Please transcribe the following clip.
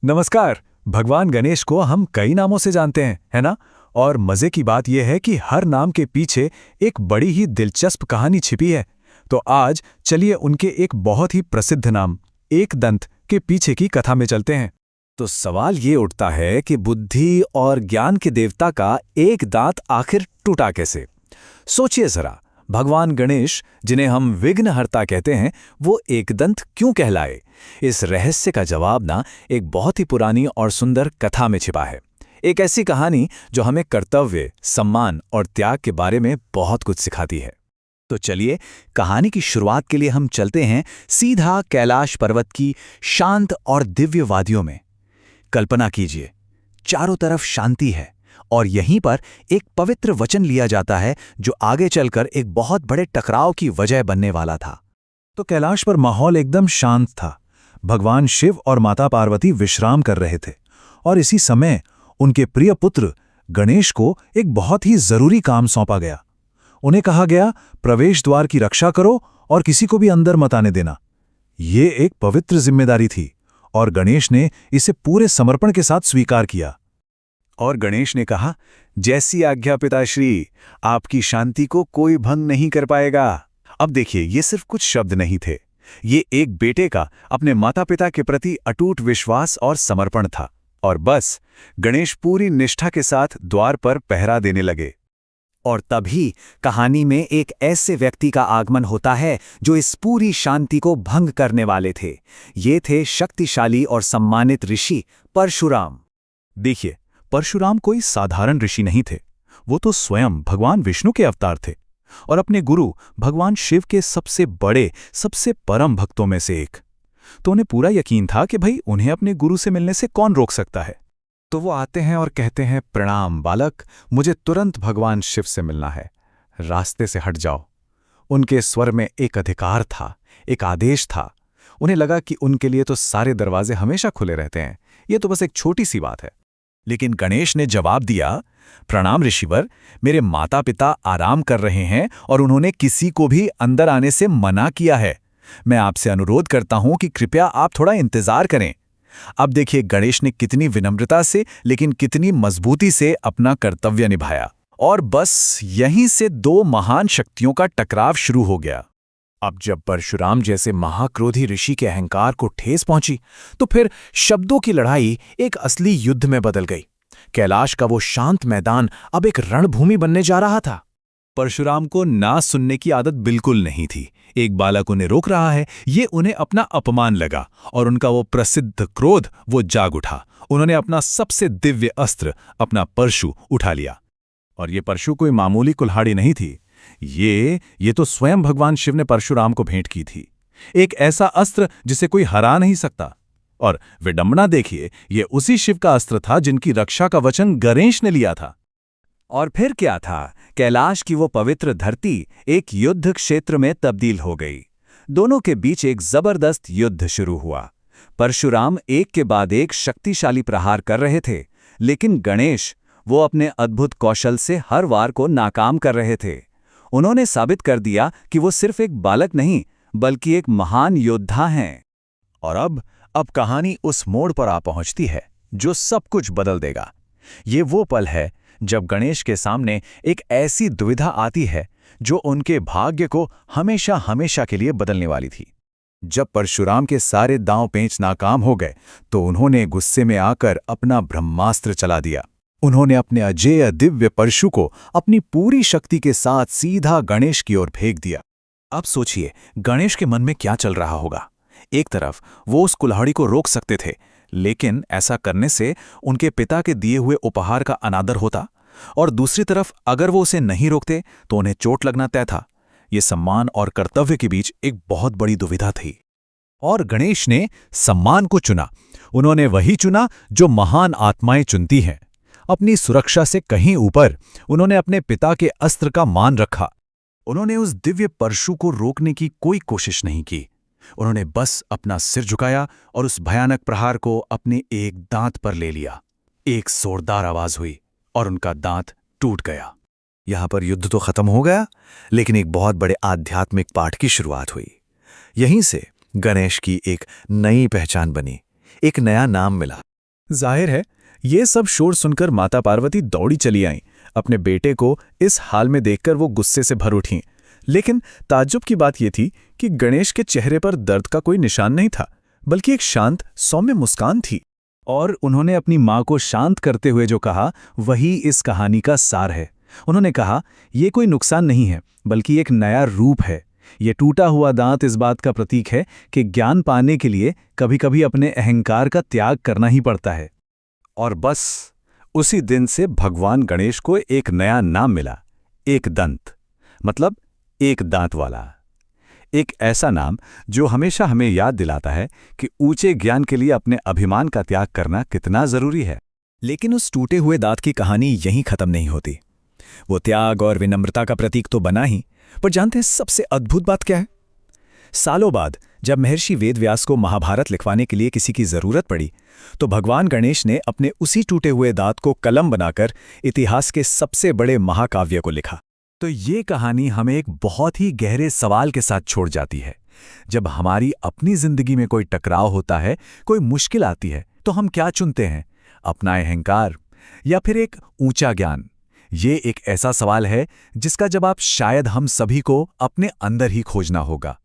नमस्कार। भगवान गणेश को हम कई नामों से जानते हैं, है ना? और मजे की बात यह है कि हर नाम के पीछे एक बड़ी ही दिलचस्प कहानी छिपी है। तो आज चलिए उनके एक बहुत ही प्रसिद्ध नाम एकदंत के पीछे की कथा में चलते हैं। तो सवाल ये उठता है कि बुद्धि और ज्ञान के देवता का एक दांत आखिर टूटा कैसे? सोचिए जरा, भगवान गणेश, जिन्हें हम विघ्नहर्ता कहते हैं, वो एकदंत क्यों कहलाए? इस रहस्य का जवाब ना एक बहुत ही पुरानी और सुंदर कथा में छिपा है। एक ऐसी कहानी जो हमें कर्तव्य, सम्मान और त्याग के बारे में बहुत कुछ सिखाती है। तो चलिए, कहानी की शुरुआत के लिए हम चलते हैं सीधा कैलाश पर्वत की शांत और दिव्य वादियों में। कल्पना कीजिए, चारों तरफ शांति है और यहीं पर एक पवित्र वचन लिया जाता है जो आगे चलकर एक बहुत बड़े टकराव की वजह बनने वाला था। तो कैलाश पर माहौल एकदम शांत था। भगवान शिव और माता पार्वती विश्राम कर रहे थे और इसी समय उनके प्रिय पुत्र गणेश को एक बहुत ही जरूरी काम सौंपा गया। उन्हें कहा गया, प्रवेश द्वार की रक्षा करो और किसी को भी अंदर मत आने देना। ये एक पवित्र जिम्मेदारी थी और गणेश ने इसे पूरे समर्पण के साथ स्वीकार किया। और गणेश ने कहा, जैसी आज्ञा पिताश्री, आपकी शांति को कोई भंग नहीं कर पाएगा। अब देखिए, ये सिर्फ कुछ शब्द नहीं थे, ये एक बेटे का अपने माता पिता के प्रति अटूट विश्वास और समर्पण था। और बस गणेश पूरी निष्ठा के साथ द्वार पर पहरा देने लगे। और तभी कहानी में एक ऐसे व्यक्ति का आगमन होता है जो इस पूरी शांति को भंग करने वाले थे। ये थे शक्तिशाली और सम्मानित ऋषि परशुराम। देखिए, परशुराम कोई साधारण ऋषि नहीं थे। वो तो स्वयं भगवान विष्णु के अवतार थे और अपने गुरु भगवान शिव के सबसे बड़े, सबसे परम भक्तों में से एक। तो उन्हें पूरा यकीन था कि भाई, उन्हें अपने गुरु से मिलने से कौन रोक सकता है। तो वो आते हैं और कहते हैं, प्रणाम बालक, मुझे तुरंत भगवान शिव से मिलना है, रास्ते से हट जाओ। उनके स्वर में एक अधिकार था, एक आदेश था। उन्हें लगा कि उनके लिए तो सारे दरवाजे हमेशा खुले रहते हैं, ये तो बस एक छोटी सी बात है। लेकिन गणेश ने जवाब दिया, प्रणाम ऋषिवर, मेरे माता पिता आराम कर रहे हैं और उन्होंने किसी को भी अंदर आने से मना किया है। मैं आपसे अनुरोध करता हूं कि कृपया आप थोड़ा इंतजार करें। अब देखिए, गणेश ने कितनी विनम्रता से लेकिन कितनी मजबूती से अपना कर्तव्य निभाया। और बस यहीं से दो महान शक्तियों का टकराव शुरू हो गया। अब जब परशुराम जैसे महाक्रोधी ऋषि के अहंकार को ठेस पहुंची, तो फिर शब्दों की लड़ाई एक असली युद्ध में बदल गई। कैलाश का वो शांत मैदान अब एक रणभूमि बनने जा रहा था। परशुराम को ना सुनने की आदत बिल्कुल नहीं थी। एक बालक उन्हें रोक रहा है, ये उन्हें अपना अपमान लगा और उनका वो प्रसिद्ध क्रोध वो जाग उठा। उन्होंने अपना सबसे दिव्य अस्त्र, अपना परशु उठा लिया। और ये परशु कोई मामूली कुल्हाड़ी नहीं थी। ये तो स्वयं भगवान शिव ने परशुराम को भेंट की थी। एक ऐसा अस्त्र जिसे कोई हरा नहीं सकता। और विडंबना देखिए, ये उसी शिव का अस्त्र था जिनकी रक्षा का वचन गणेश ने लिया था। और फिर क्या था? कैलाश की वो पवित्र धरती एक युद्ध क्षेत्र में तब्दील हो गई। दोनों के बीच एक जबरदस्त युद्ध शुरू हुआ। परशुराम एक के बाद एक शक्तिशाली प्रहार कर रहे थे, लेकिन गणेश, वो अपने अद्भुत कौशल से हर वार को नाकाम कर रहे थे। उन्होंने साबित कर दिया कि वो सिर्फ एक बालक नहीं, बल्कि एक महान योद्धा हैं। और अब कहानी उस मोड़ पर आ पहुंचती है जो सब कुछ बदल देगा। ये वो पल है जब गणेश के सामने एक ऐसी दुविधा आती है जो उनके भाग्य को हमेशा हमेशा के लिए बदलने वाली थी। जब परशुराम के सारे दांव पेंच नाकाम हो गए, तो उन्होंने गुस्से में आकर अपना ब्रह्मास्त्र चला दिया। उन्होंने अपने अजेय दिव्य परशु को अपनी पूरी शक्ति के साथ सीधा गणेश की ओर फेंक दिया। अब सोचिए, गणेश के मन में क्या चल रहा होगा। एक तरफ वो उस कुल्हाड़ी को रोक सकते थे, लेकिन ऐसा करने से उनके पिता के दिए हुए उपहार का अनादर होता, और दूसरी तरफ अगर वो उसे नहीं रोकते तो उन्हें चोट लगना तय था। ये सम्मान और कर्तव्य के बीच एक बहुत बड़ी दुविधा थी। और गणेश ने सम्मान को चुना। उन्होंने वही चुना जो महान आत्माएं चुनती हैं। अपनी सुरक्षा से कहीं ऊपर उन्होंने अपने पिता के अस्त्र का मान रखा। उन्होंने उस दिव्य परशु को रोकने की कोई कोशिश नहीं की। उन्होंने बस अपना सिर झुकाया और उस भयानक प्रहार को अपने एक दांत पर ले लिया। एक जोरदार आवाज हुई और उनका दांत टूट गया। यहां पर युद्ध तो खत्म हो गया, लेकिन एक बहुत बड़े आध्यात्मिक पाठ की शुरुआत हुई। यहीं से गणेश की एक नई पहचान बनी, एक नया नाम मिला। जाहिर है ये सब शोर सुनकर माता पार्वती दौड़ी चली आईं। अपने बेटे को इस हाल में देखकर वो गुस्से से भर उठीं। लेकिन ताज्जुब की बात यह थी कि गणेश के चेहरे पर दर्द का कोई निशान नहीं था, बल्कि एक शांत सौम्य मुस्कान थी। और उन्होंने अपनी माँ को शांत करते हुए जो कहा वही इस कहानी का सार है। उन्होंने कहा, ये कोई नुकसान नहीं है, बल्कि एक नया रूप है। ये टूटा हुआ दांत इस बात का प्रतीक है कि ज्ञान पाने के लिए कभी-कभी अपने अहंकार का त्याग करना ही पड़ता है। और बस उसी दिन से भगवान गणेश को एक नया नाम मिला, एक दंत, मतलब एक दांत वाला। एक ऐसा नाम जो हमेशा हमें याद दिलाता है कि ऊंचे ज्ञान के लिए अपने अभिमान का त्याग करना कितना जरूरी है। लेकिन उस टूटे हुए दांत की कहानी यहीं खत्म नहीं होती। वो त्याग और विनम्रता का प्रतीक तो बना ही, पर जानते हैं सबसे अद्भुत बात क्या है? सालों बाद जब महर्षि वेदव्यास को महाभारत लिखवाने के लिए किसी की जरूरत पड़ी, तो भगवान गणेश ने अपने उसी टूटे हुए दांत को कलम बनाकर इतिहास के सबसे बड़े महाकाव्य को लिखा। तो ये कहानी हमें एक बहुत ही गहरे सवाल के साथ छोड़ जाती है। जब हमारी अपनी जिंदगी में कोई टकराव होता है, कोई मुश्किल आती है, तो हम क्या चुनते हैं? अपना अहंकार या फिर एक ऊंचा ज्ञान? ये एक ऐसा सवाल है जिसका जवाब शायद हम सभी को अपने अंदर ही खोजना होगा।